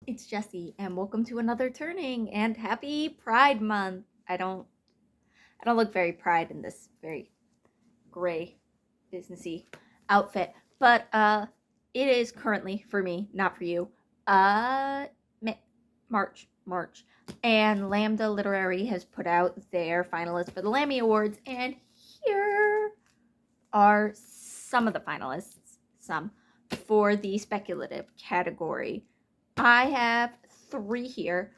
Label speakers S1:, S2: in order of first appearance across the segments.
S1: It's Jessi, and welcome to another turning, and happy Pride Month. I don't look very pride in this very gray, businessy outfit, but it is currently for me, not for you. Uh, March, and Lambda Literary has put out their finalists for the Lammie Awards, and here are some of the finalists. Some for the speculative category. I have 3 here.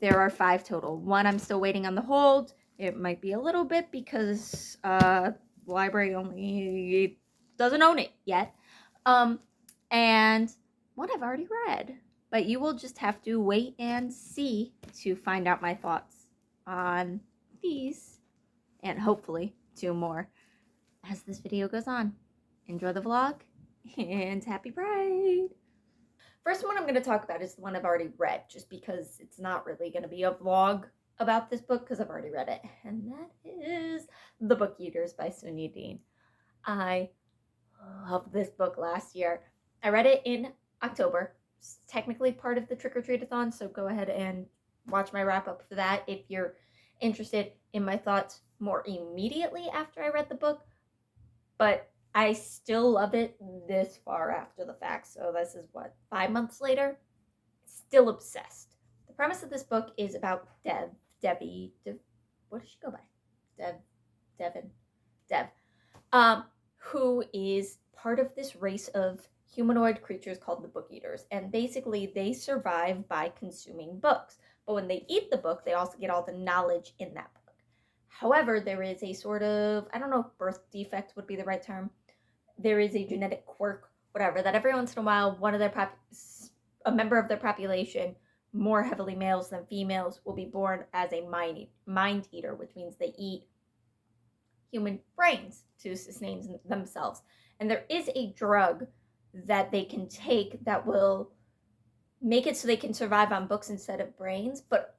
S1: There are 5 total. One I'm still waiting on the hold. It might be a little bit because library only doesn't own it yet. And one I've already read. But you will just have to wait and see to find out my thoughts on these and hopefully 2 more as this video goes on. Enjoy the vlog and happy Pride! First one I'm going to talk about is the one I've already read, just because it's not really going to be a vlog about this book because I've already read it, and that is The Book Eaters by Sunyi Dean. I loved this book last year. I read it in October. It's technically part of the Trick or Treat-a-thon, so go ahead and watch my wrap-up for that if you're interested in my thoughts more immediately after I read the book, but I still love it this far after the fact. So this is what, 5 months later? Still obsessed. The premise of this book is about Debbie, what does she go by? Dev, who is part of this race of humanoid creatures called the Book Eaters. And basically they survive by consuming books. But when they eat the book, they also get all the knowledge in that book. However, there is a sort of, I don't know if birth defect would be the right term. There is a genetic quirk, whatever, that every once in a while, a member of their population, more heavily males than females, will be born as a mind eater, which means they eat human brains to sustain themselves. And there is a drug that they can take that will make it so they can survive on books instead of brains, but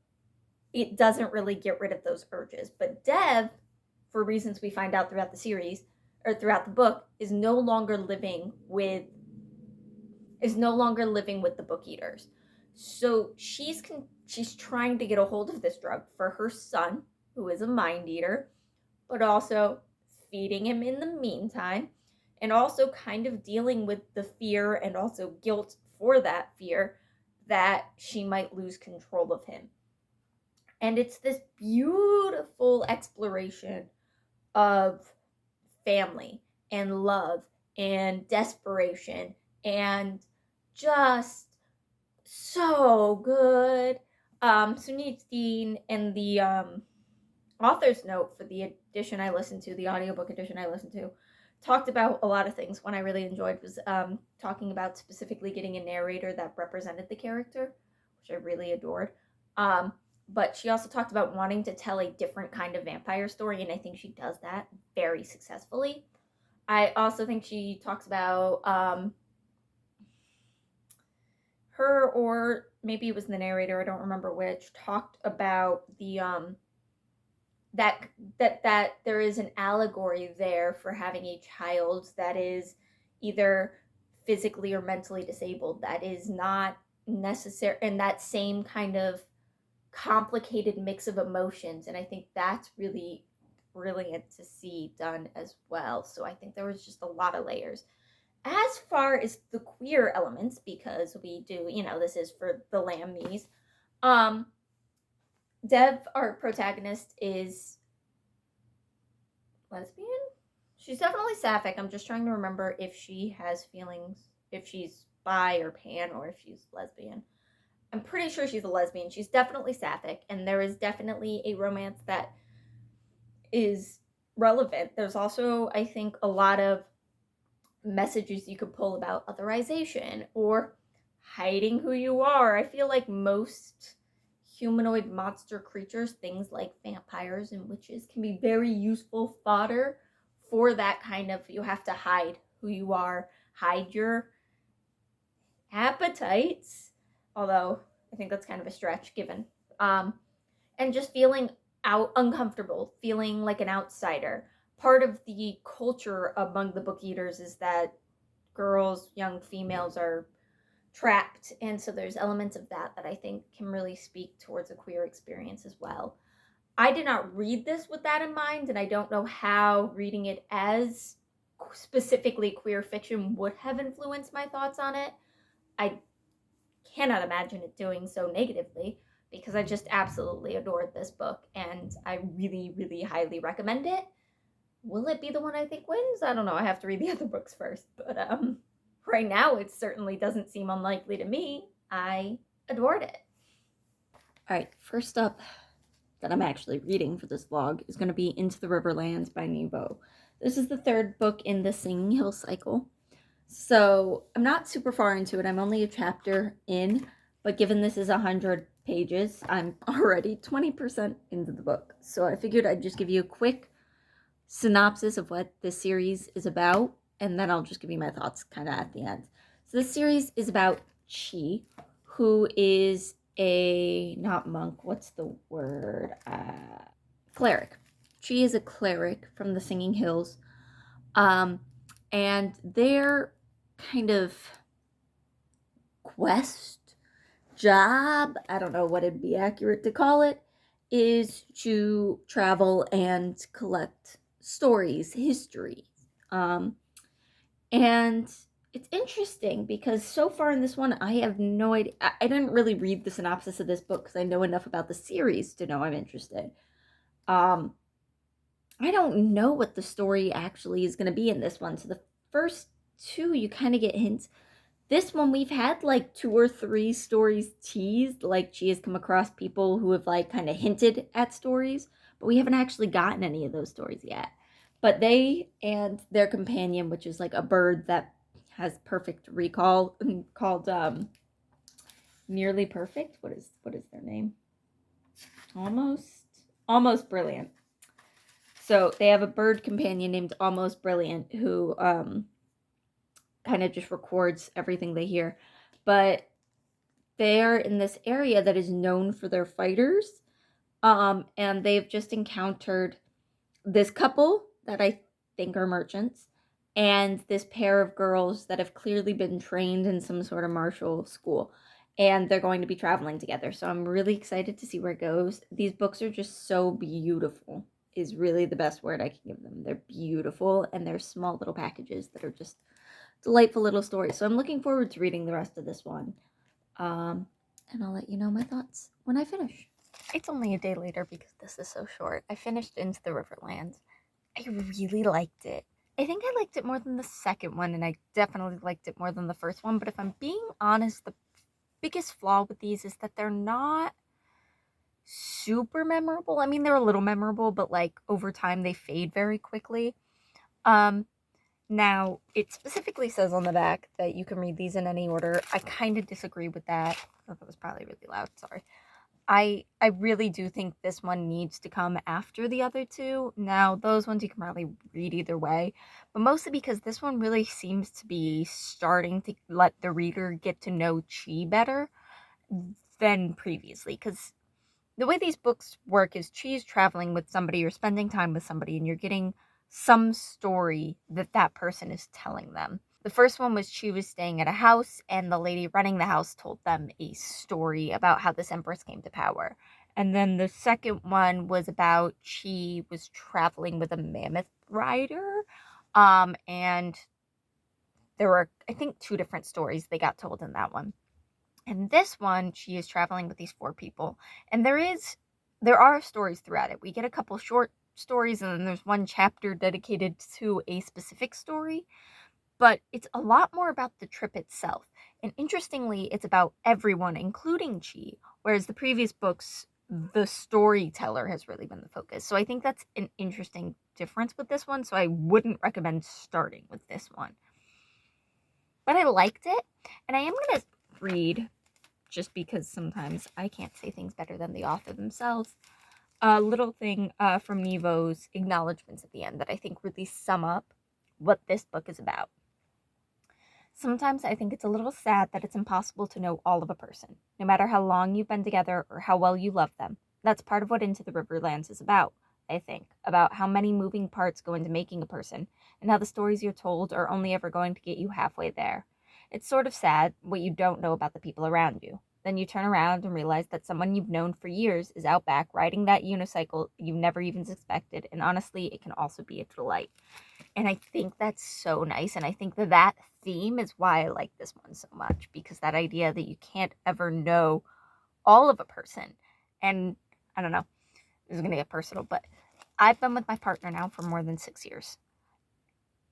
S1: it doesn't really get rid of those urges. But Dev, for reasons we find out throughout the series, or throughout the book, is no longer living with the Book Eaters. So she's trying to get a hold of this drug for her son, who is a mind eater, but also feeding him in the meantime, and also kind of dealing with the fear and also guilt for that fear that she might lose control of him. And it's this beautiful exploration of family and love and desperation and just so good. Sunyi Dean in the author's note for the edition I listened to, the audiobook edition I listened to, talked about a lot of things. One I really enjoyed was talking about specifically getting a narrator that represented the character, which I really adored. But she also talked about wanting to tell a different kind of vampire story, and I think she does that very successfully. I also think she talks about her, or maybe it was the narrator, I don't remember which, talked about the that there is an allegory there for having a child that is either physically or mentally disabled, that is not necessary, and that same kind of complicated mix of emotions. And I think that's really brilliant to see done as well. So I think there was just a lot of layers. As far as the queer elements, because we do, this is for the Lammies, Dev, our protagonist, is lesbian? She's definitely sapphic. I'm just trying to remember if she has feelings, if she's bi or pan, or if she's lesbian. I'm pretty sure she's a lesbian. She's definitely sapphic, and there is definitely a romance that is relevant. There's also, I think, a lot of messages you could pull about otherization or hiding who you are. I feel like most humanoid monster creatures, things like vampires and witches, can be very useful fodder for that kind of, you have to hide who you are, hide your appetites, although I think that's kind of a stretch given, and just feeling uncomfortable, feeling like an outsider. Part of the culture among the Book Eaters is that girls, young females, are trapped, and so there's elements of that I think can really speak towards a queer experience as well. I did not read this with that in mind, and I don't know how reading it as specifically queer fiction would have influenced my thoughts on it. I cannot imagine it doing so negatively, because I just absolutely adored this book and I really, really highly recommend it. Will it be the one I think wins? I don't know. I have to read the other books first, but right now it certainly doesn't seem unlikely to me. I adored it. All right, first up that I'm actually reading for this vlog is going to be Into the Riverlands by Nevo. This is the third book in the Singing Hill cycle. So I'm not super far into it. I'm only a chapter in, but given this is 100 pages, I'm already 20% into the book. So I figured I'd just give you a quick synopsis of what this series is about, and then I'll just give you my thoughts kind of at the end. So this series is about Chi, who is not monk, what's the word? Cleric. She is a cleric from the Singing Hills. And their kind of quest, job, I don't know what it'd be accurate to call it, is to travel and collect stories, history. And it's interesting because so far in this one, I have no idea. I didn't really read the synopsis of this book because I know enough about the series to know I'm interested. I don't know what the story actually is going to be in this one. So the first two, you kind of get hints. This one, we've had like 2 or 3 stories teased. Like she has come across people who have like kind of hinted at stories, but we haven't actually gotten any of those stories yet. But they and their companion, which is like a bird that has perfect recall, called Nearly Perfect. What is their name? Almost Brilliant. So they have a bird companion named Almost Brilliant who kind of just records everything they hear. But they're in this area that is known for their fighters. And they've just encountered this couple that I think are merchants, and this pair of girls that have clearly been trained in some sort of martial school. And they're going to be traveling together. So I'm really excited to see where it goes. These books are just so beautiful, is really the best word I can give them. They're beautiful, and they're small little packages that are just delightful little stories. So I'm looking forward to reading the rest of this one. And I'll let you know my thoughts when I finish. It's only a day later because this is so short. I finished Into the Riverlands. I really liked it. I think I liked it more than the second one, and I definitely liked it more than the first one. But if I'm being honest, the biggest flaw with these is that they're not super memorable. I mean, they're a little memorable, but like over time they fade very quickly. Now, it specifically says on the back that you can read these in any order. I kind of disagree with that. Oh, that was probably really loud, sorry. I really do think this one needs to come after the other two. Now, those ones you can probably read either way, but mostly because this one really seems to be starting to let the reader get to know Chi better than previously, because the way these books work is Chi is traveling with somebody, you're spending time with somebody, and you're getting some story that person is telling them. The first one was Chi was staying at a house, and the lady running the house told them a story about how this empress came to power. And then the second one was about Chi was traveling with a mammoth rider, and there were, I think, 2 different stories they got told in that one. And this one, she is traveling with these 4 people, and there are stories throughout it. We get a couple short stories, and then there's one chapter dedicated to a specific story, but it's a lot more about the trip itself. And interestingly, it's about everyone, including Chi, whereas the previous books, the storyteller has really been the focus. So I think that's an interesting difference with this one, so I wouldn't recommend starting with this one. But I liked it, and I am going to read, just because sometimes I can't say things better than the author themselves, a little thing from Nevo's acknowledgments at the end that I think really sum up what this book is about. Sometimes I think it's a little sad that it's impossible to know all of a person, no matter how long you've been together or how well you love them. That's part of what Into the Riverlands is about, I think, about how many moving parts go into making a person, and how the stories you're told are only ever going to get you halfway there. It's sort of sad what you don't know about the people around you. Then you turn around and realize that someone you've known for years is out back riding that unicycle you never even suspected, and honestly, it can also be a delight. And I think that's so nice, and I think that that theme is why I like this one so much, because that idea that you can't ever know all of a person. And I don't know, this is going to get personal, but I've been with my partner now for more than 6 years.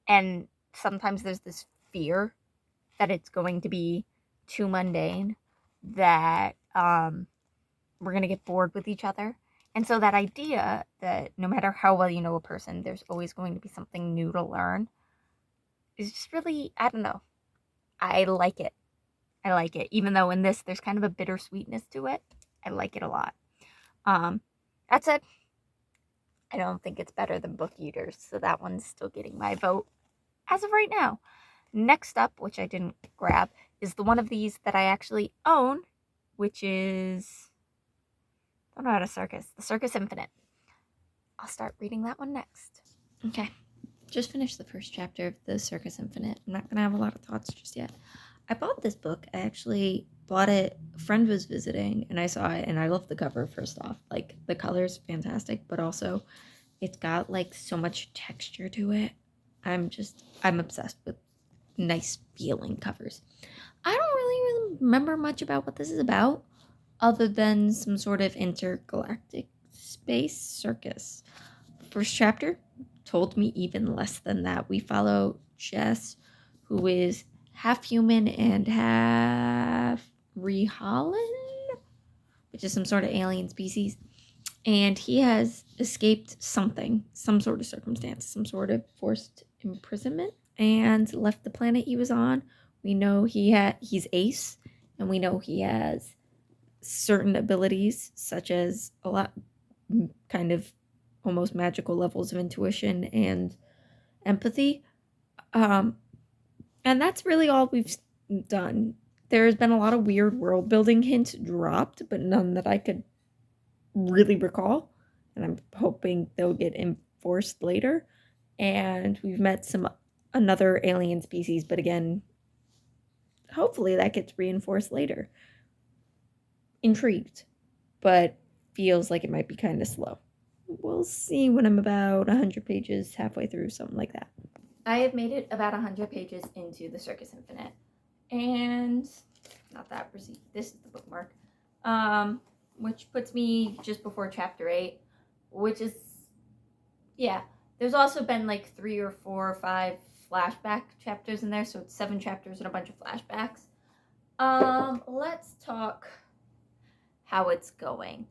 S1: And sometimes there's this fear that it's going to be too mundane, that we're going to get bored with each other. And so that idea that no matter how well you know a person, there's always going to be something new to learn is just really, I don't know. I like it. I like it. Even though in this, there's kind of a bittersweetness to it. I like it a lot. That said, I don't think it's better than Book Eaters, so that one's still getting my vote as of right now. Next up, which I didn't grab, is the one of these that I actually own, which is, I don't know how to circus, the Circus Infinite. I'll start reading that one next. Okay, just finished the first chapter of the Circus Infinite. I'm not going to have a lot of thoughts just yet. I bought this book. I actually bought it. A friend was visiting, and I saw it, and I love the cover, first off. Like, the color's fantastic, but also it's got, like, so much texture to it. I'm obsessed with nice feeling covers. I don't really remember much about what this is about, other than some sort of intergalactic space circus. First chapter told me even less than that. We follow Jess, who is half human and half Riverlands, which is some sort of alien species. And he has escaped something, some sort of circumstance, some sort of forced imprisonment, and left the planet he was on. We know he's Ace, and we know he has certain abilities, such as a lot kind of almost magical levels of intuition and empathy. And that's really all we've done. There's been a lot of weird world building hints dropped, but none that I could really recall. And I'm hoping they'll get enforced later. And we've met another alien species, but again, hopefully that gets reinforced later. Intrigued, but feels like it might be kind of slow. We'll see when I'm about 100 pages halfway through, something like that. I have made it about 100 pages into the Circus Infinite, and not that receipt. This is the bookmark, which puts me just before chapter 8, which is, yeah. There's also been like 3 or 4 or 5 flashback chapters in there, so it's 7 chapters and a bunch of flashbacks. Let's talk how it's going.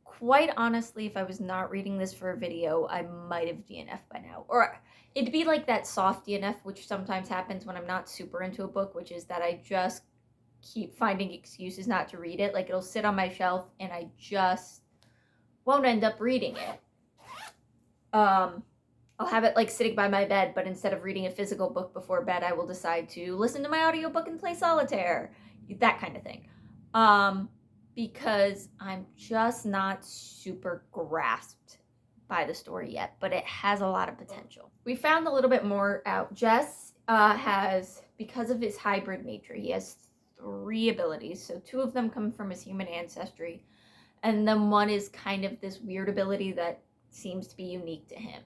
S1: Quite honestly, if I was not reading this for a video, I might have DNF'd by now. Or it'd be like that soft DNF, which sometimes happens when I'm not super into a book, which is that I just keep finding excuses not to read it. Like, it'll sit on my shelf and I just won't end up reading it. I'll have it like sitting by my bed, but instead of reading a physical book before bed, I will decide to listen to my audiobook and play solitaire. That kind of thing. Because I'm just not super grasped by the story yet, but it has a lot of potential. We found a little bit more out. Jess has, because of his hybrid nature, he has 3 abilities. So 2 of them come from his human ancestry, and then 1 is kind of this weird ability that seems to be unique to him.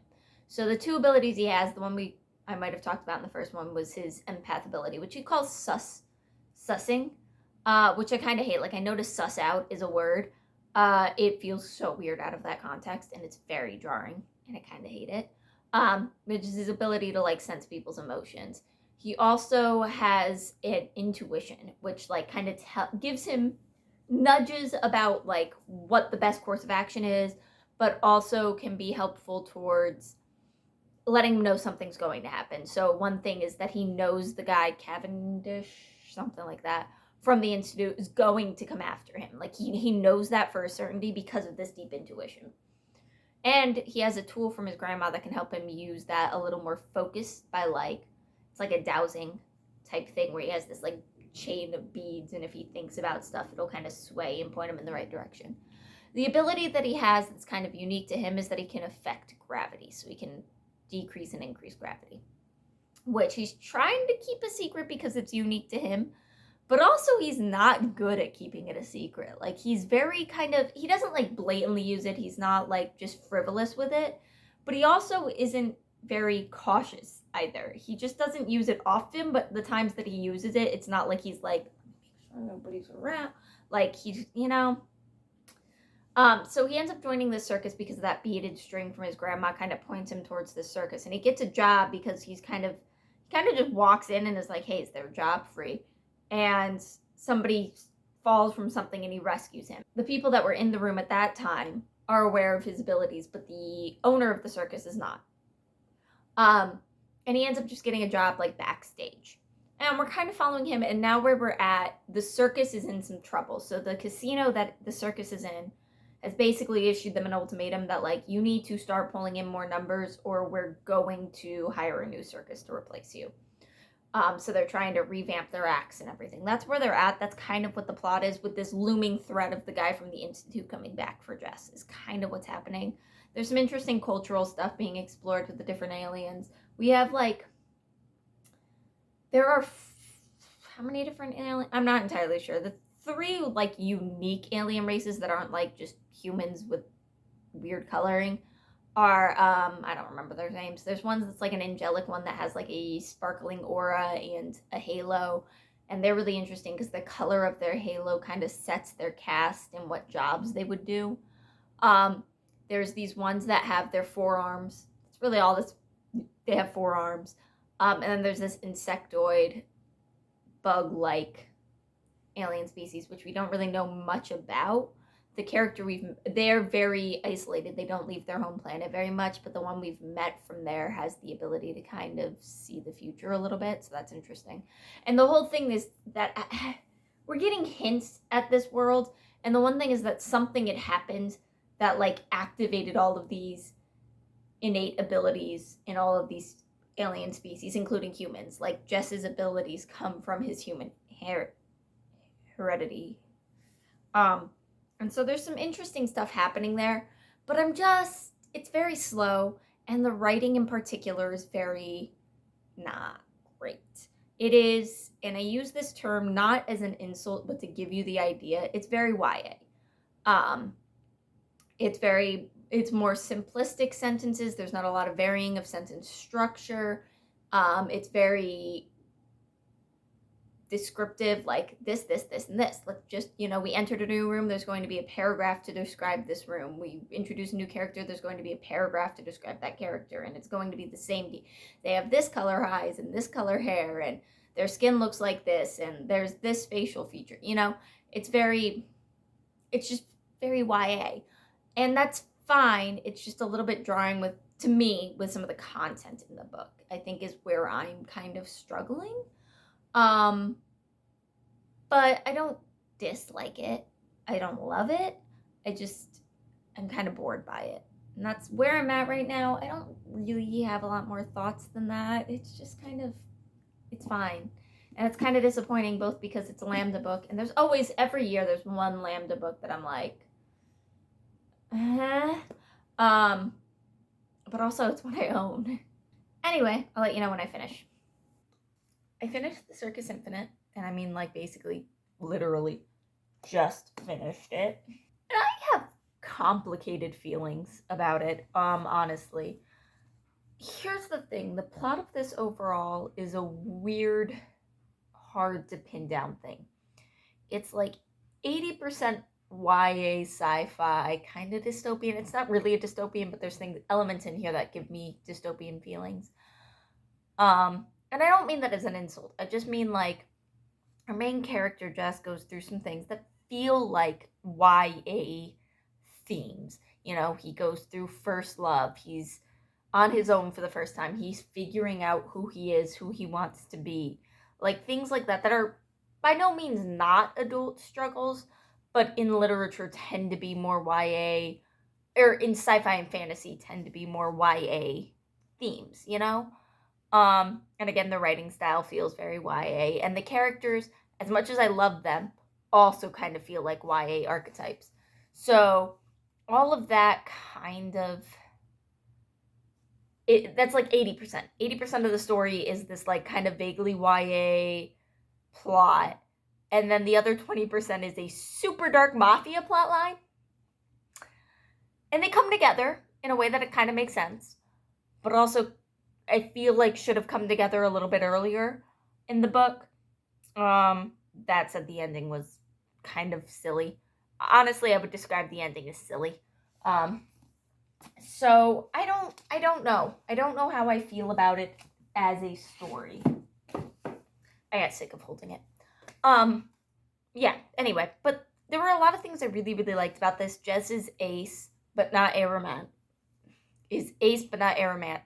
S1: So the 2 abilities he has, the one I might have talked about in the first one was his empath ability, which he calls sussing. Which I kind of hate. Like, I know to suss out is a word. It feels so weird out of that context, and it's very jarring, and I kind of hate it. Which is his ability to, like, sense people's emotions. He also has an intuition, which, like, kind of gives him nudges about, like, what the best course of action is, but also can be helpful towards letting him know something's going to happen. So one thing is that he knows the guy Cavendish, something like that, from the Institute is going to come after him. Like, he knows that for a certainty because of this deep intuition. And he has a tool from his grandma that can help him use that a little more focused by, like, it's like a dowsing type thing where he has this, like, chain of beads, and if he thinks about stuff, it'll kind of sway and point him in the right direction. The ability that he has that's kind of unique to him is that he can affect gravity, so he can decrease and increase gravity. which he's trying to keep a secret because it's unique to him. But also he's not good at keeping it a secret. Like, he's very kind of, he doesn't like blatantly use it. He's not like just frivolous with it. But he also isn't very cautious either. He just doesn't use it often, but the times that he uses it, it's not like he's like, make sure nobody's around. Like, he's, you know. So he ends up joining the circus because of that beaded string from his grandma kind of points him towards the circus. And he gets a job because he kind of just walks in and is like, hey, is there a job free? And somebody falls from something and he rescues him. The people that were in the room at that time are aware of his abilities, but the owner of the circus is not. And he ends up just getting a job like backstage. And we're kind of following him, and now where we're at, the circus is in some trouble. So the casino that the circus is in has basically issued them an ultimatum that, like, you need to start pulling in more numbers or we're going to hire a new circus to replace you. So they're trying to revamp their acts and everything. That's where they're at. That's kind of what the plot is, with this looming threat of the guy from the Institute coming back for Jess is kind of what's happening. There's some interesting cultural stuff being explored with the different aliens. We have, like, there are how many different aliens? I'm not entirely sure. The 3 like unique alien races that aren't like just humans with weird coloring are I don't remember their names. There's ones that's like an angelic one that has like a sparkling aura and a halo, and they're really interesting because the color of their halo kind of sets their caste and what jobs they would do. There's these ones that have their forearms. It's really all this. They have 4 arms. And then there's this insectoid bug-like alien species, which we don't really know much about. The character they're very isolated. They don't leave their home planet very much, but the one we've met from there has the ability to kind of see the future a little bit, so that's interesting. And the whole thing is that we're getting hints at this world, and the one thing is that something had happened that like activated all of these innate abilities in all of these alien species, including humans. Like, Jess's abilities come from his human heredity. And so there's some interesting stuff happening there, but it's very slow, and the writing in particular is very not great. It is, and I use this term not as an insult, but to give you the idea, it's very YA. It's more simplistic sentences. There's not a lot of varying of sentence structure. It's very descriptive, like this, and this. Like, just, we entered a new room, there's going to be a paragraph to describe this room. We introduce a new character, there's going to be a paragraph to describe that character, and it's going to be the same. They have this color eyes and this color hair, and their skin looks like this, and there's this facial feature. It's just very YA. And that's fine. It's just a little bit jarring to me with some of the content in the book, I think, is where I'm kind of struggling. But I don't dislike it. I don't love it. I'm kind of bored by it. And that's where I'm at right now. I don't really have a lot more thoughts than that. It's just it's fine. And it's kind of disappointing, both because it's a Lambda book, and every year there's one Lambda book that I'm like, but also it's what I own. Anyway, I'll let you know when I finish. I finished the Circus Infinite, and I mean, like, basically, literally just finished it. And I have complicated feelings about it, honestly. Here's the thing. The plot of this overall is a weird, hard to pin down thing. It's like 80% YA sci-fi, kind of dystopian. It's not really a dystopian, but there's elements in here that give me dystopian feelings. And I don't mean that as an insult. I just mean, like, our main character, Jess, goes through some things that feel like YA themes. He goes through first love. He's on his own for the first time. He's figuring out who he is, who he wants to be. Like, things like that are by no means not adult struggles, but in literature tend to be more YA, or in sci-fi and fantasy tend to be more YA themes, And again, the writing style feels very YA, and the characters, as much as I love them, also kind of feel like YA archetypes. So all of that kind of that's like 80%. 80% of the story is this like kind of vaguely YA plot. And then the other 20% is a super dark mafia plot line. And they come together in a way that it kind of makes sense. But also, I feel like should have come together a little bit earlier in the book. That said, the ending was kind of silly. Honestly, I would describe the ending as silly. So I don't know. I don't know how I feel about it as a story. I got sick of holding it. Yeah, anyway, but there were a lot of things I really, really liked about this. Jess is ace, but not aromantic. Is ace, but not aromantic.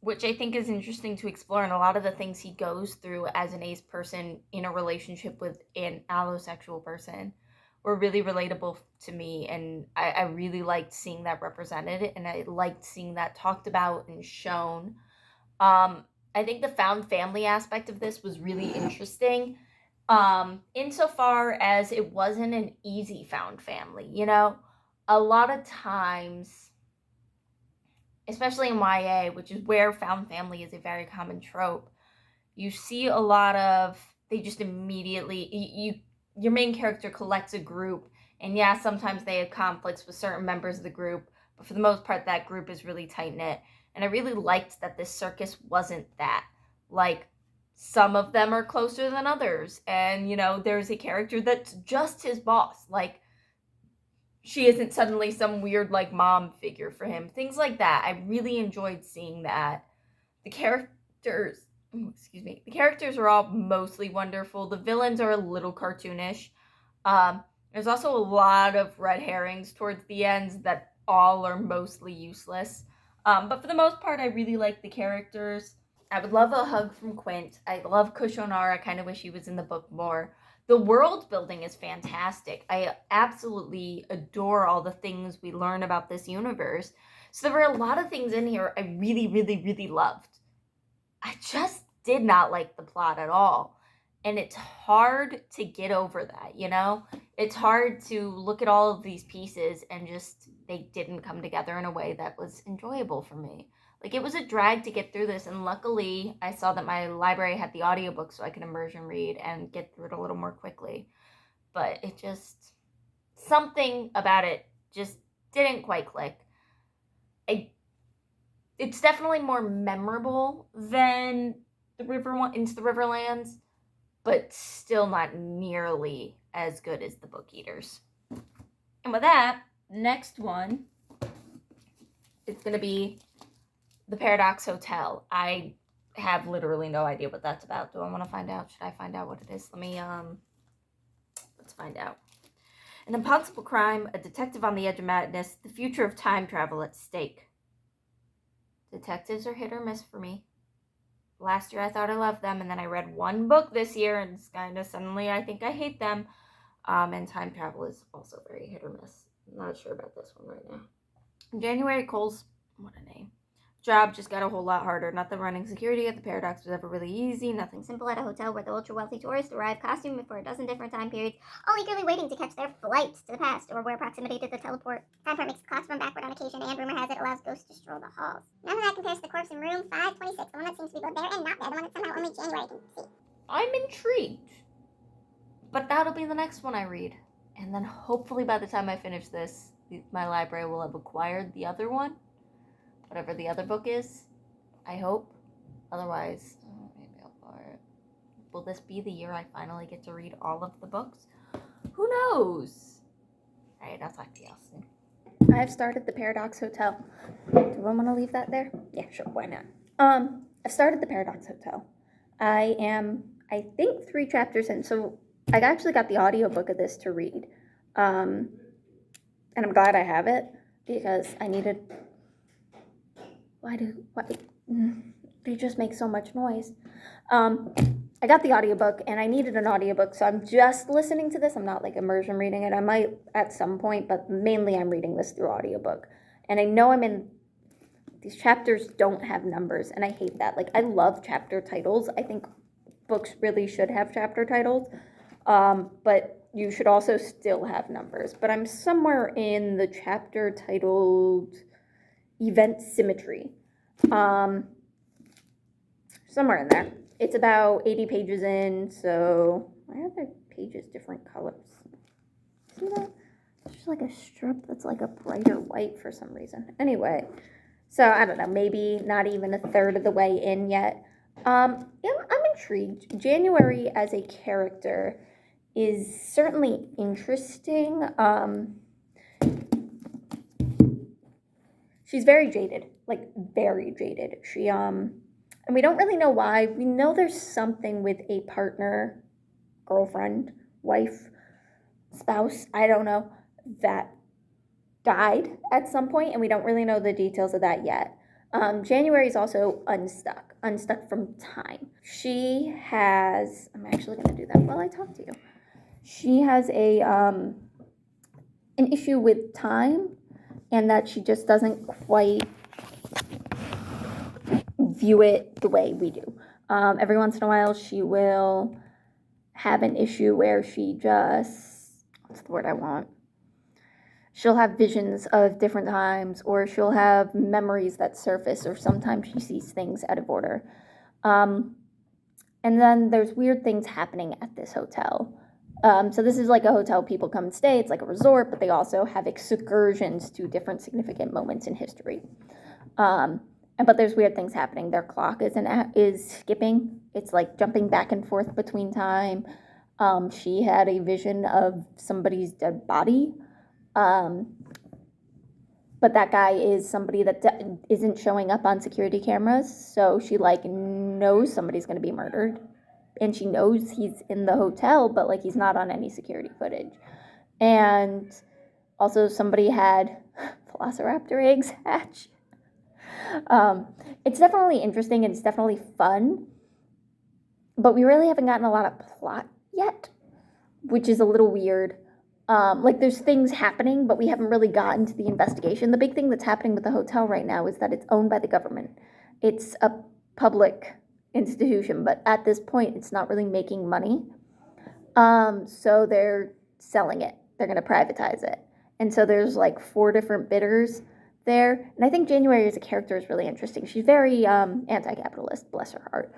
S1: Which I think is interesting to explore, and a lot of the things he goes through as an ace person in a relationship with an allosexual person were really relatable to me, and I really liked seeing that represented, and I liked seeing that talked about and shown. I think the found family aspect of this was really interesting, insofar as it wasn't an easy found family, you know? A lot of times, especially in YA, which is where found family is a very common trope, you see a lot of, they just immediately, your main character collects a group, and yeah, sometimes they have conflicts with certain members of the group, but for the most part, that group is really tight-knit. And I really liked that this circus wasn't that. Like, some of them are closer than others. And, you know, there's a character that's just his boss. Like, she isn't suddenly some weird, like, mom figure for him. Things like that. I really enjoyed seeing that. The characters are all mostly wonderful. The villains are a little cartoonish. There's also a lot of red herrings towards the ends that all are mostly useless. But for the most part, I really like the characters. I would love a hug from Quint. I love Kushonar. I kind of wish he was in the book more. The world building is fantastic. I absolutely adore all the things we learn about this universe. So there were a lot of things in here I really, really, really loved. I just did not like the plot at all. And it's hard to get over that, you know? It's hard to look at all of these pieces and just, they didn't come together in a way that was enjoyable for me. Like, it was a drag to get through this, and luckily I saw that my library had the audiobook so I could immersion read and get through it a little more quickly. But it just, something about it just didn't quite click. It's definitely more memorable than Into the Riverlands, but still not nearly as good as the Book Eaters. And with that, next one is going to be The Paradox Hotel. I have literally no idea what that's about. Do I want to find out? Should I find out what it is? Let's find out. An impossible crime, a detective on the edge of madness, the future of time travel at stake. Detectives are hit or miss for me. Last year I thought I loved them, and then I read one book this year, and it's kind of suddenly I think I hate them. And time travel is also very hit or miss. I'm not sure about this one right now. In January, Cole's, what a name, job just got a whole lot harder. Not that running security at the Paradox was ever really easy. Nothing simple at a hotel where the ultra-wealthy tourists arrive costumed for a dozen different time periods, all eagerly waiting to catch their flights to the past, or where proximity to the time port makes the clocks run backward on occasion, and rumor has it allows ghosts to stroll the halls. None of that compares to the corpse in room 526, the one that seems to be both there and not there, the one that somehow only January can see. I'm intrigued. But that'll be the next one I read. And then hopefully by the time I finish this, my library will have acquired the other one. Whatever the other book is. I hope. Otherwise, maybe I'll borrow it. Will this be the year I finally get to read all of the books? Who knows? Alright, I'll talk to y'all soon. I've started The Paradox Hotel. Do I want to leave that there? Yeah, sure, why not? I've started The Paradox Hotel. I am, I think, 3 chapters in, so I actually got the audiobook of this to read. And I'm glad I have it, because I needed... Why they just make so much noise. I got the audiobook, and I needed an audiobook, so I'm just listening to this. I'm not, like, immersion reading it. I might at some point, but mainly I'm reading this through audiobook. And I know these chapters don't have numbers, and I hate that. Like, I love chapter titles. I think books really should have chapter titles. But you should also still have numbers. But I'm somewhere in the chapter titled Event Symmetry. Somewhere in there. It's about 80 pages in, so why are the pages different colors? See that? There's like a strip that's like a brighter white for some reason. Anyway, so I don't know, maybe not even a third of the way in yet. I'm intrigued. January as a character is certainly interesting. She's very jaded, like very jaded. And we don't really know why. We know there's something with a partner, girlfriend, wife, spouse, I don't know, that died at some point, and we don't really know the details of that yet. January is also unstuck from time. She has, I'm actually going to do that while I talk to you. She has an issue with time, and that she just doesn't quite view it the way we do. Every once in a while, she will have an issue where she just, what's the word I want? She'll have visions of different times, or she'll have memories that surface, or sometimes she sees things out of order. And then there's weird things happening at this hotel. So this is like a hotel people come and stay. It's like a resort, but they also have excursions to different significant moments in history. But there's weird things happening. Their clock is skipping. It's like jumping back and forth between time. She had a vision of somebody's dead body. But that guy is somebody that isn't showing up on security cameras. So she like knows somebody's going to be murdered. And she knows he's in the hotel, but like he's not on any security footage. And also somebody had velociraptor eggs hatch. It's definitely interesting and it's definitely fun, but we really haven't gotten a lot of plot yet, which is a little weird. Like there's things happening, but we haven't really gotten to the investigation. The big thing that's happening with the hotel right now is that it's owned by the government. It's a public institution, but at this point it's not really making money. So they're selling it. They're going to privatize it. And so there's like 4 different bidders there. And I think January as a character is really interesting. She's very anti-capitalist, bless her heart.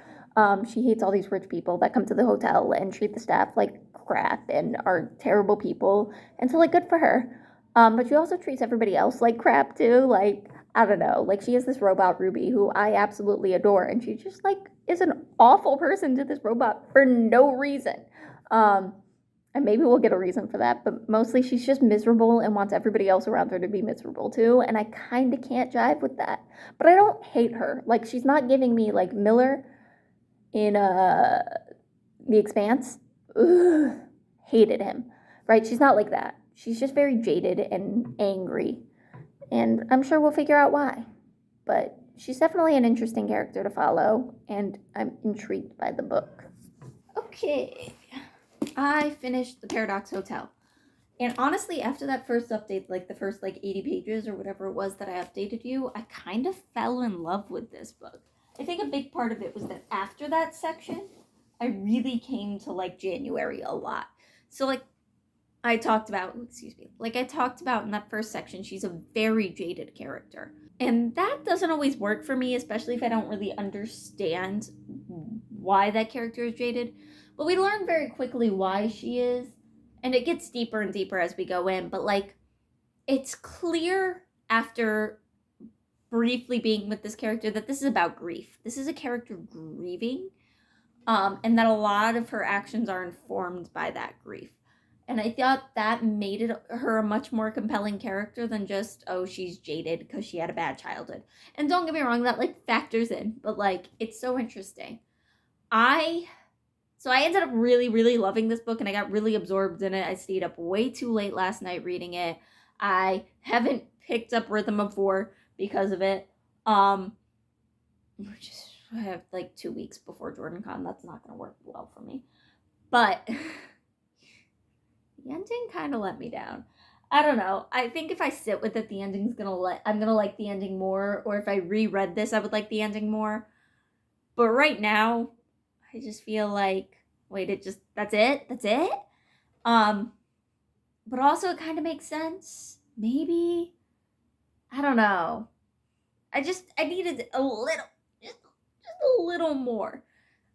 S1: She hates all these rich people that come to the hotel and treat the staff like crap and are terrible people. And so like good for her. But she also treats everybody else like crap too. Like, I don't know. Like she has this robot Ruby who I absolutely adore. And she just like is an awful person to this robot for no reason. And maybe we'll get a reason for that, but mostly she's just miserable and wants everybody else around her to be miserable too, and I kind of can't jive with that. But I don't hate her. Like, she's not giving me, like, Miller in The Expanse. Ugh, hated him, right? She's not like that. She's just very jaded and angry, and I'm sure we'll figure out why. But she's definitely an interesting character to follow, and I'm intrigued by the book. Okay. I finished The Paradox Hotel. And honestly, after that first update, like the first like 80 pages or whatever it was that I updated you, I kind of fell in love with this book. I think a big part of it was that after that section, I really came to like January a lot. So like I talked about in that first section, she's a very jaded character. And that doesn't always work for me, especially if I don't really understand why that character is jaded. But we learn very quickly why she is, and it gets deeper and deeper as we go in. But, like, it's clear after briefly being with this character that this is about grief. This is a character grieving, and that a lot of her actions are informed by that grief. And I thought that made her a much more compelling character than just, oh, she's jaded because she had a bad childhood. And don't get me wrong, that, like, factors in. But, like, it's so interesting. So I ended up really, really loving this book, and I got really absorbed in it. I stayed up way too late last night reading it. I haven't picked up Rhythm of War because of it. I have like 2 weeks before JordanCon. That's not going to work well for me. But the ending kind of let me down. I don't know. I think if I sit with it, I'm gonna like the ending more. Or if I reread this, I would like the ending more. But right now, I just feel like, that's it? But also it kind of makes sense. Maybe. I don't know. I needed just a little more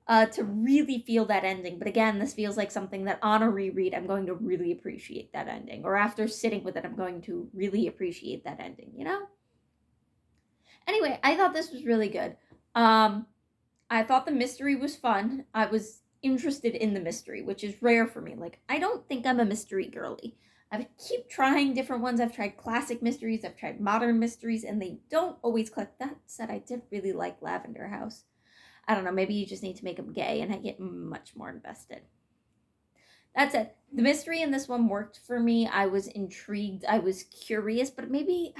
S1: to really feel that ending. But again, this feels like something that on a reread, I'm going to really appreciate that ending. Or after sitting with it, I'm going to really appreciate that ending, you know? Anyway, I thought this was really good. I thought the mystery was fun. I was interested in the mystery, which is rare for me. Like, I don't think I'm a mystery girly. I keep trying different ones. I've tried classic mysteries, I've tried modern mysteries, and they don't always click. That said, I did really like Lavender House. I don't know, maybe you just need to make them gay, and I get much more invested. That's it. The mystery in this one worked for me. I was intrigued. I was curious, but maybe,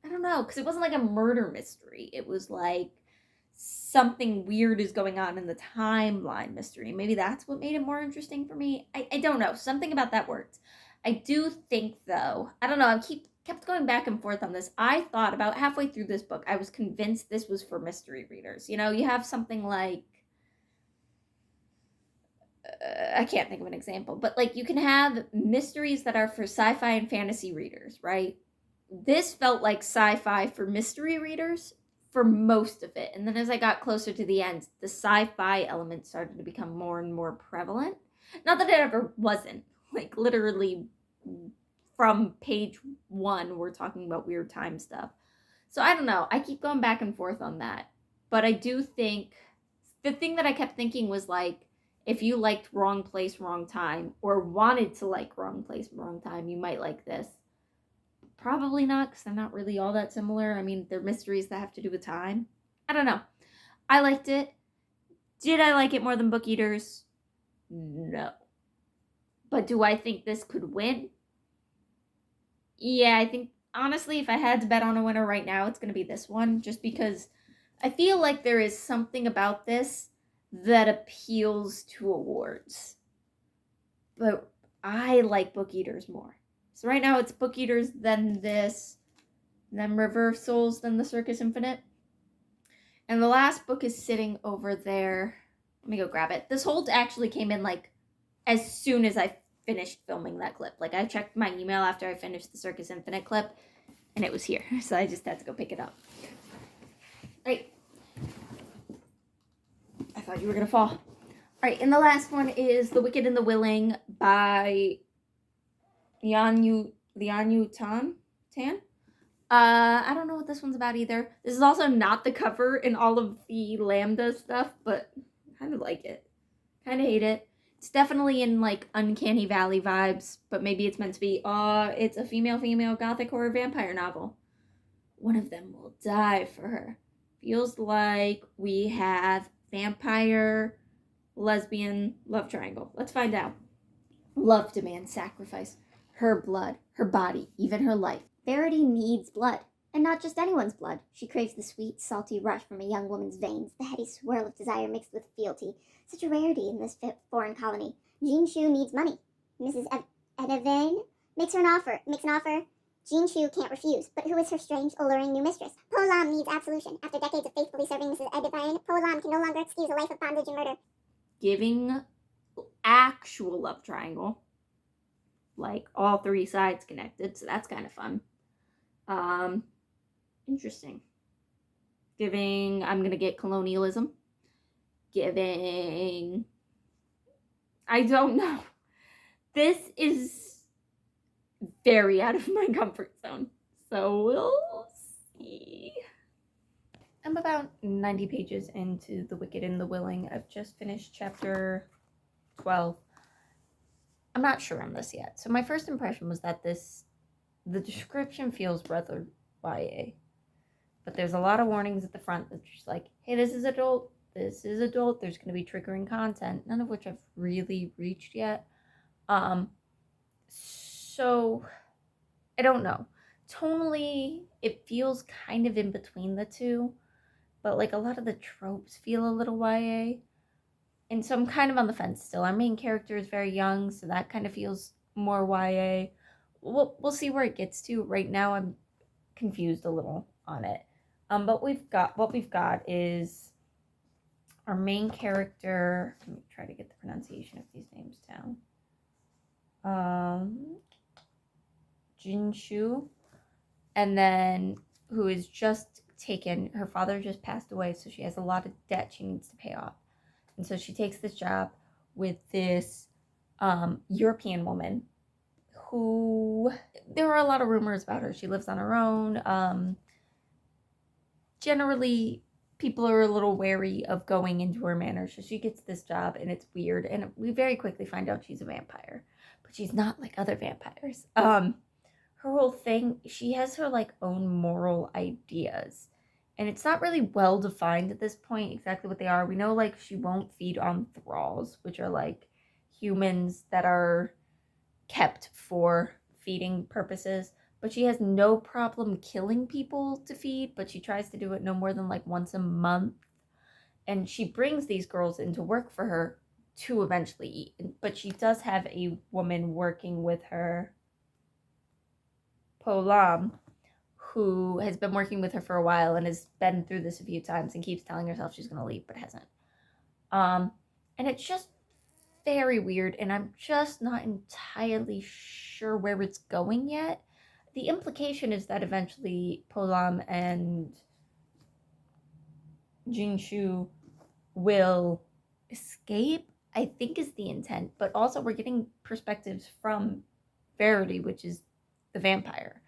S1: I don't know, because it wasn't like a murder mystery. It was like something weird is going on in the timeline mystery. Maybe that's what made it more interesting for me. I don't know. Something about that worked. I do think, though, I don't know, I kept going back and forth on this. I thought about halfway through this book, I was convinced this was for mystery readers. You know, you have something like, I can't think of an example, but like you can have mysteries that are for sci-fi and fantasy readers, right? This felt like sci-fi for mystery readers for most of it. And then as I got closer to the end, the sci-fi element started to become more and more prevalent. Not that it ever wasn't. Like literally from page 1, we're talking about weird time stuff. So I don't know. I keep going back and forth on that. But I do think the thing that I kept thinking was like, if you liked Wrong Place, Wrong Time, or wanted to like Wrong Place, Wrong Time, you might like this. Probably not, because they're not really all that similar. I mean, they're mysteries that have to do with time. I don't know. I liked it. Did I like it more than Book Eaters? No. But do I think this could win? Yeah, I think, honestly, if I had to bet on a winner right now, it's going to be this one, just because I feel like there is something about this that appeals to awards. But I like Book Eaters more. So right now it's Book Eaters, then this, then Reversals, then the Circus Infinite. And the last book is sitting over there. Let me go grab it. This hold actually came in like as soon as I finished filming that clip. Like I checked my email after I finished the Circus Infinite clip and it was here. So I just had to go pick it up. Right. I thought you were going to fall. All right, and the last one is The Wicked and the Willing by Lianyu Tan. I don't know what this one's about either. This is also not the cover in all of the Lambda stuff, but I kind of like it. Kind of hate it. It's definitely in like Uncanny Valley vibes, but maybe it's meant to be, it's a female gothic horror vampire novel. One of them will die for her. Feels like we have vampire, lesbian, love triangle. Let's find out. Love demands sacrifice. Her blood, her body, even her life.
S2: Verity needs blood, and not just anyone's blood. She craves the sweet, salty rush from a young woman's veins, the heady swirl of desire mixed with fealty, such a rarity in this foreign colony. Jean Shu needs money. Mrs. Edevane makes an offer. Jean Shu can't refuse, but who is her strange, alluring new mistress? Po Lam needs absolution. After decades of faithfully serving Mrs. Edevane, Po Lam can no longer excuse a life of bondage and murder.
S1: Giving actual love triangle. Like all 3 sides connected, so that's kind of fun. Interesting. Giving, I'm gonna get colonialism. Giving, I don't know. This is very out of my comfort zone, so we'll see. I'm about 90 pages into The Wicked and the Willing. I've just finished chapter 12. I'm not sure on this yet. So my first impression was that the description feels rather YA. But there's a lot of warnings at the front that's just like, hey, this is adult, there's going to be triggering content, none of which I've really reached yet. So, I don't know. Tonally, it feels kind of in between the two, but like a lot of the tropes feel a little YA. And so I'm kind of on the fence still. Our main character is very young, so that kind of feels more YA. We'll see where it gets to. Right now, I'm confused a little on it. But what we've got is our main character. Let me try to get the pronunciation of these names down. Jinshu, and then who is just taken, her father just passed away, so she has a lot of debt she needs to pay off. And so she takes this job with this European woman who, there are a lot of rumors about her. She lives on her own. Generally, people are a little wary of going into her manor, so she gets this job, and it's weird. And we very quickly find out she's a vampire, but she's not like other vampires. Her whole thing, she has her like own moral ideas, and it's not really well defined at this point exactly what they are. We know like she won't feed on thralls, which are like humans that are kept for feeding purposes, but she has no problem killing people to feed, but she tries to do it no more than like once a month. And she brings these girls into work for her to eventually eat, but she does have a woman working with her, Polam, who has been working with her for a while and has been through this a few times and keeps telling herself she's going to leave but hasn't. And it's just very weird, and I'm just not entirely sure where it's going yet. The implication is that eventually Polam and Jinshu will escape, I think is the intent, but also we're getting perspectives from Verity, which is the vampire.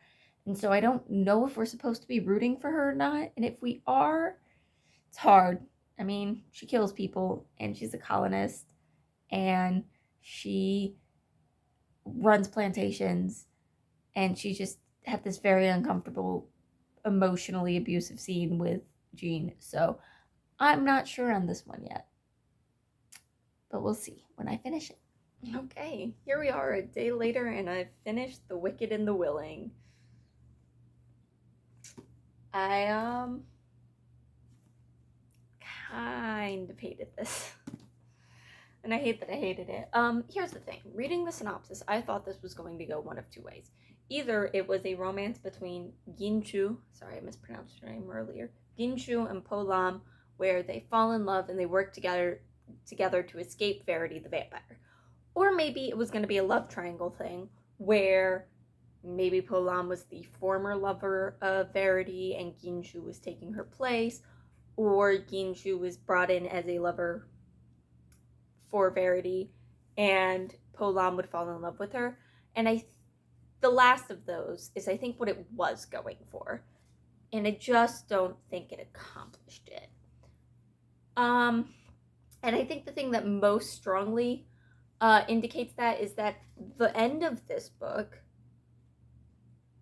S1: And so I don't know if we're supposed to be rooting for her or not. And if we are, it's hard. I mean, she kills people, and she's a colonist, and she runs plantations, and she just had this very uncomfortable, emotionally abusive scene with Jean. So I'm not sure on this one yet, but we'll see when I finish it. Okay, here we are a day later, and I've finished The Wicked and the Willing. I kind of hated this. And I hate that I hated it. Here's the thing. Reading the synopsis, I thought this was going to go one of two ways. Either it was a romance between Ginshu, sorry I mispronounced her name earlier, Ginshu and Polam, where they fall in love and they work together to escape Verity the vampire. Or maybe it was going to be a love triangle thing, where maybe Polam was the former lover of Verity and Ginshu was taking her place, or Ginshu was brought in as a lover for Verity and Polam would fall in love with her. And the last of those is I think what it was going for, and I just don't think it accomplished it. And I think the thing that most strongly indicates that is that the end of this book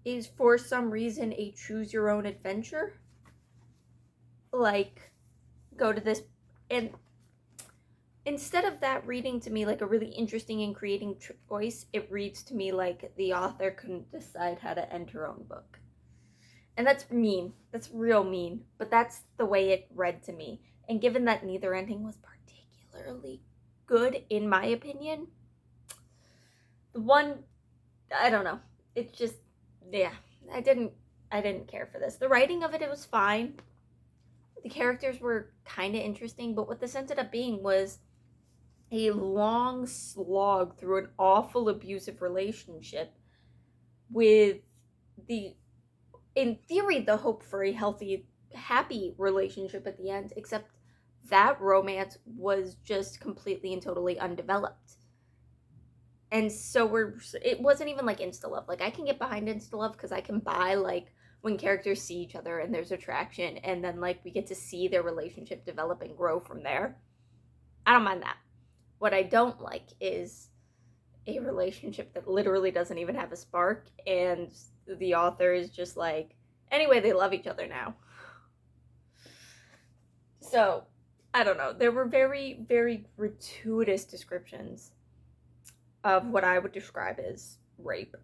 S1: is for some reason a choose your own adventure. Like, go to this, and instead of that reading to me like a really interesting and creating choice, it reads to me like the author couldn't decide how to end her own book. And that's mean. That's real mean. But that's the way it read to me. And given that neither ending was particularly good, in my opinion, the one, I don't know. It just, yeah, I didn't care for this. The writing of it was fine. The characters were kind of interesting, but what this ended up being was a long slog through an awful abusive relationship with in theory, the hope for a healthy, happy relationship at the end, except that romance was just completely and totally undeveloped. And so it wasn't even like insta love. Like, I can get behind insta love because I can buy like when characters see each other and there's attraction, and then like we get to see their relationship develop and grow from there. I don't mind that. What I don't like is a relationship that literally doesn't even have a spark, and the author is just like, anyway, they love each other now. So, I don't know. There were very, very gratuitous descriptions of what I would describe as rape.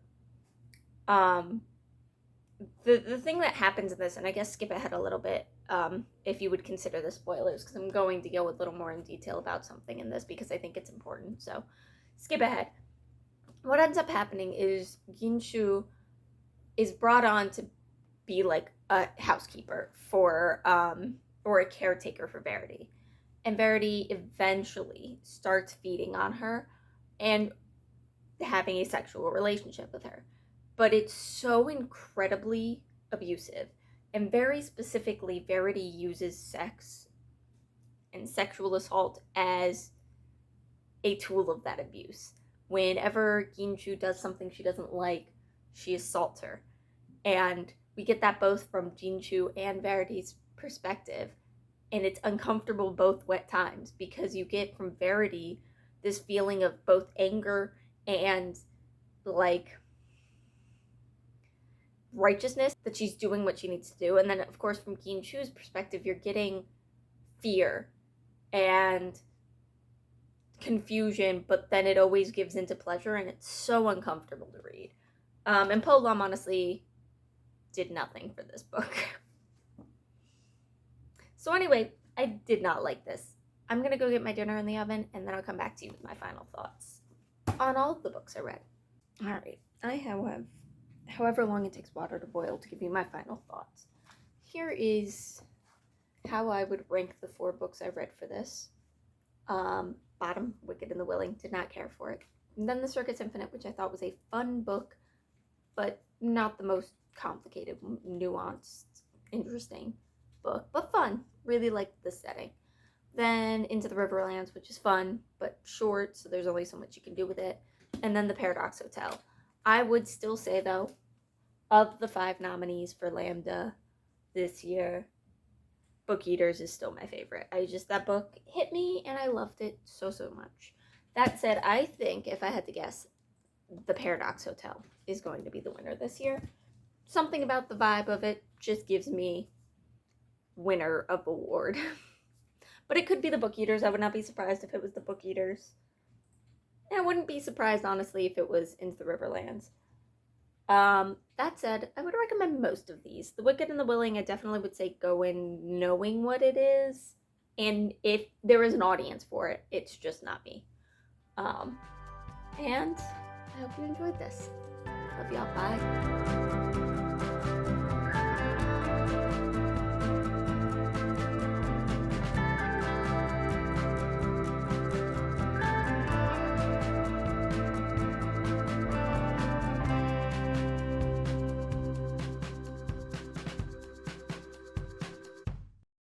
S1: The thing that happens in this, and I guess skip ahead a little bit, if you would consider this spoilers, because I'm going to go a little more in detail about something in this because I think it's important. So, skip ahead. What ends up happening is Ginshu is brought on to be like a housekeeper for or a caretaker for Verity. And Verity eventually starts feeding on her and having a sexual relationship with her. but it's so incredibly abusive. And very specifically, Verity uses sex and sexual assault as a tool of that abuse. Whenever Ginshu does something she doesn't like, she assaults her. And we get that both from Ginshu and Verity's perspective. And it's uncomfortable both times because you get from Verity this feeling of both anger and like righteousness that she's doing what she needs to do. And then, of course, from Ginshu's perspective, you're getting fear and confusion, but then it always gives into pleasure, and it's so uncomfortable to read. And Po Lum honestly did nothing for this book. So anyway, I did not like this. I'm gonna go get my dinner in the oven, and then I'll come back to you with my final thoughts on all of the books I read. All right, I have however long it takes water to boil to give you my final thoughts. Here is how I would rank the 4 books I read for this. Bottom, Wicked and the Willing, did not care for it. And then the Circus Infinite, which I thought was a fun book, but not the most complicated, nuanced, interesting book, but fun. Really liked the setting. Then Into the Riverlands, which is fun, but short, so there's only so much you can do with it. And then The Paradox Hotel. I would still say, though, of the 5 nominees for Lambda this year, Book Eaters is still my favorite. That book hit me, and I loved it so much. That said, I think, if I had to guess, The Paradox Hotel is going to be the winner this year. Something about the vibe of it just gives me winner of award. But it could be the Book Eaters. I would not be surprised if it was the Book Eaters. And I wouldn't be surprised, honestly, if it was Into the Riverlands. That said, I would recommend most of these. The Wicked and the Willing, I definitely would say go in knowing what it is. And if there is an audience for it, it's just not me. And I hope you enjoyed this. Love y'all. Bye.